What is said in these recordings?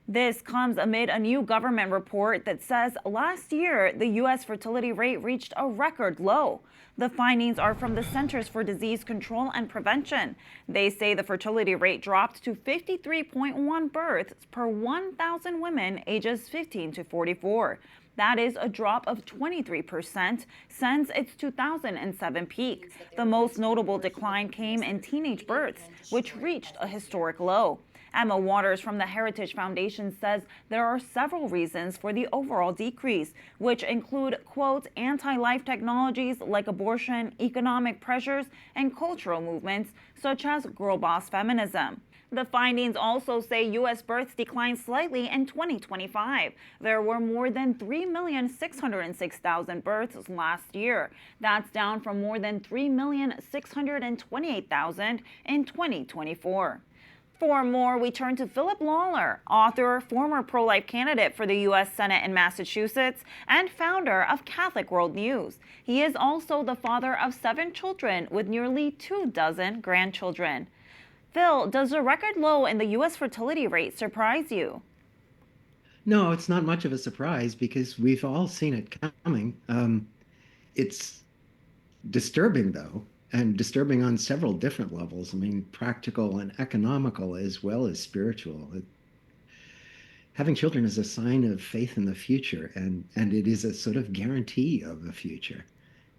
This comes amid a new government report that says last year the U.S. fertility rate reached a record low. The findings are from the Centers for Disease Control and Prevention. They say the fertility rate dropped to 53.1 births per 1,000 women ages 15 to 44. That is a drop of 23% since its 2007 peak. The most notable decline came in teenage births, which reached a historic low. Emma Waters from the Heritage Foundation says there are several reasons for the overall decrease, which include, quote, anti-life technologies like abortion, economic pressures, and cultural movements such as girl boss feminism. The findings also say U.S. births declined slightly in 2025. There were more than 3,606,000 births last year. That's down from more than 3,628,000 in 2024. For more, we turn to Philip Lawler, author, former pro-life candidate for the U.S. Senate in Massachusetts, and founder of Catholic World News. He is also the father of 7 children with nearly 24 grandchildren. Phil, does the record low in the U.S. fertility rate surprise you? No, it's not much of a surprise because we've all seen it coming. It's disturbing, though, and disturbing on several different levels. I mean, practical and economical as well as spiritual. Having children is a sign of faith in the future, and it is a sort of guarantee of the future.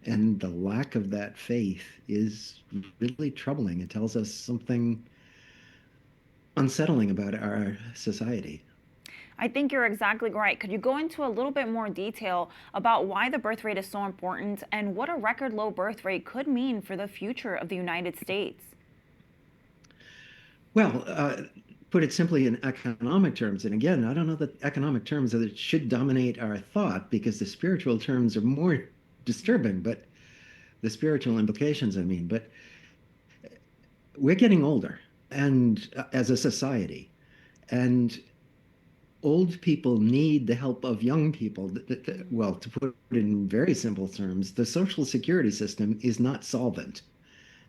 And the lack of that faith is really troubling. It tells us something unsettling about our society. I think you're exactly right. Could you go into a little bit more detail about why the birth rate is so important and what a record low birth rate could mean for the future of the United States? Well, put it simply in economic terms, and again, I don't know that economic terms that should dominate our thought because the spiritual terms are more disturbing, but the spiritual implications, I mean, but we're getting older and as a society, and old people need the help of young people. Well, to put it in very simple terms, the social security system is not solvent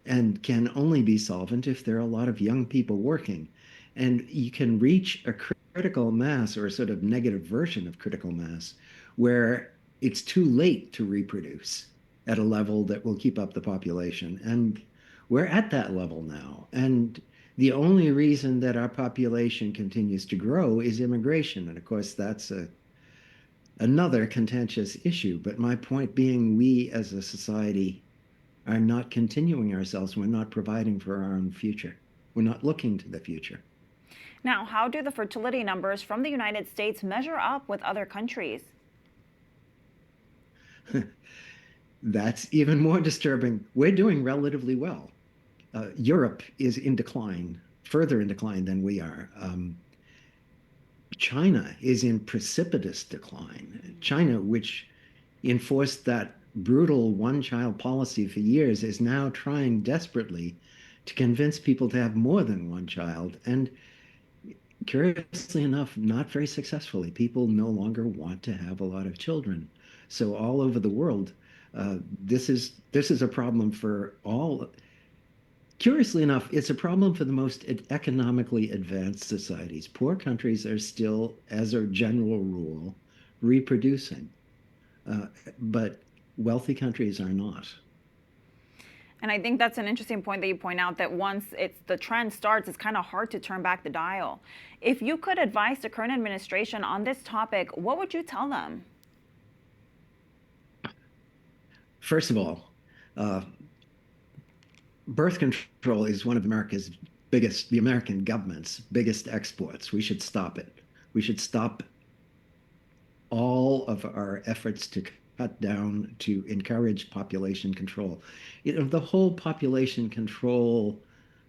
and can only be solvent if there are a lot of young people working. And you can reach a critical mass or a sort of negative version of critical mass where it's too late to reproduce at a level that will keep up the population. And we're at that level now. And the only reason that our population continues to grow is immigration. And of course, that's another contentious issue. But my point being, we as a society are not continuing ourselves. We're not providing for our own future. We're not looking to the future. Now, how do the fertility numbers from the United States measure up with other countries? That's even more disturbing. We're doing relatively well. Europe is in decline, further in decline than we are. China is in precipitous decline. China, which enforced that brutal one-child policy for years, is now trying desperately to convince people to have more than one child. And curiously enough, not very successfully. People no longer want to have a lot of children. So all over the world, this is a problem for all. Curiously enough, it's a problem for the most economically advanced societies. Poor countries are still, as a general rule, reproducing, but wealthy countries are not. And I think that's an interesting point that you point out that once the trend starts, it's kind of hard to turn back the dial. If you could advise the current administration on this topic, what would you tell them? First of all, uh, birth control is one of America's biggest, the American government's biggest exports. We should stop it. We should stop all of our efforts to cut down to encourage population control. The whole population control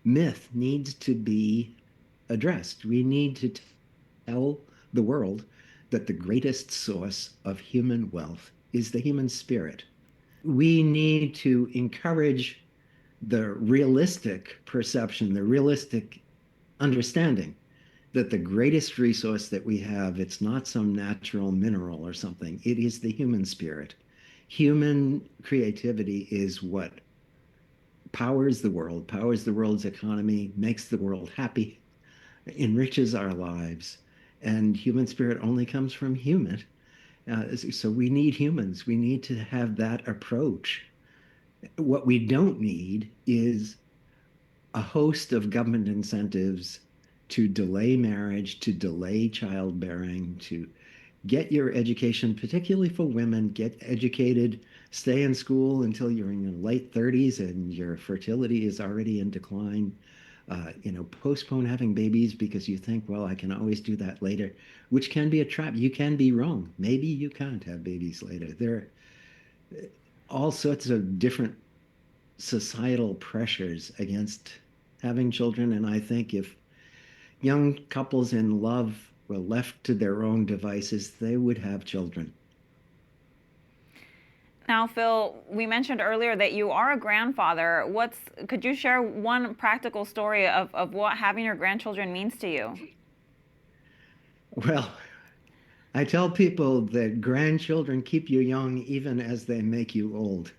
myth needs to be addressed. We need to tell the world that the greatest source of human wealth is the human spirit. We need to encourage the realistic perception, the realistic understanding that the greatest resource that we have, it's not some natural mineral or something, it is the human spirit. Human creativity is what powers the world's economy, makes the world happy, enriches our lives. and human spirit only comes from human. So we need humans. We need to have that approach. What we don't need is a host of government incentives to delay marriage, to delay childbearing, to get your education, particularly for women, get educated, stay in school until you're in your late 30s and your fertility is already in decline. Postpone having babies because you think, well, I can always do that later, which can be a trap. You can be wrong. Maybe you can't have babies later. There are all sorts of different societal pressures against having children. And I think if young couples in love were left to their own devices, they would have children. Now, Phil, we mentioned earlier that you are a grandfather. Could you share one practical story of what having your grandchildren means to you? Well, I tell people that grandchildren keep you young even as they make you old.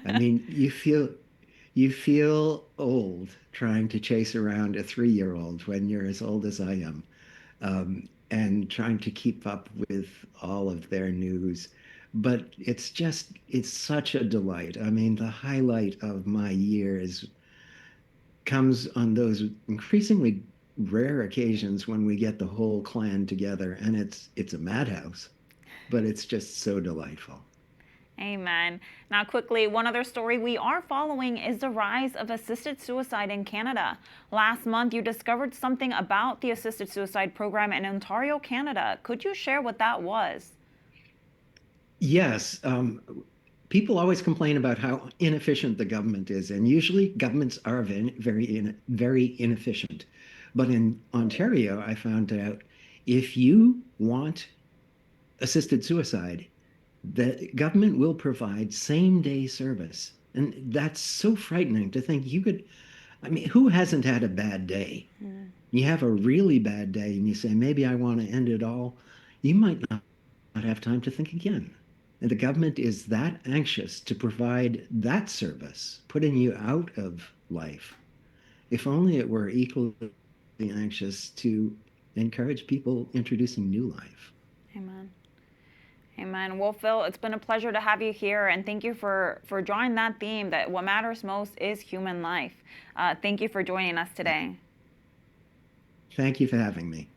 I mean, you feel old trying to chase around a 3-year-old when you're as old as I am, and trying to keep up with all of their news. But it's such a delight. I mean, the highlight of my years comes on those increasingly rare occasions when we get the whole clan together, and it's a madhouse, but it's just so delightful. Amen. Now, quickly, one other story we are following is the rise of assisted suicide in Canada. Last month, you discovered something about the assisted suicide program in Ontario, Canada. Could you share what that was? Yes, people always complain about how inefficient the government is, and usually governments are very inefficient. But in Ontario, I found out if you want assisted suicide, the government will provide same-day service. And that's so frightening to think you could, I mean, who hasn't had a bad day? You have a really bad day and you say, maybe I want to end it all. You might not have time to think again. And the government is that anxious to provide that service, putting you out of life. If only it were equally anxious to encourage people introducing new life. Amen. Amen. Well, Phil, it's been a pleasure to have you here, and thank you for drawing that theme that what matters most is human life. Thank you for joining us today. Thank you for having me.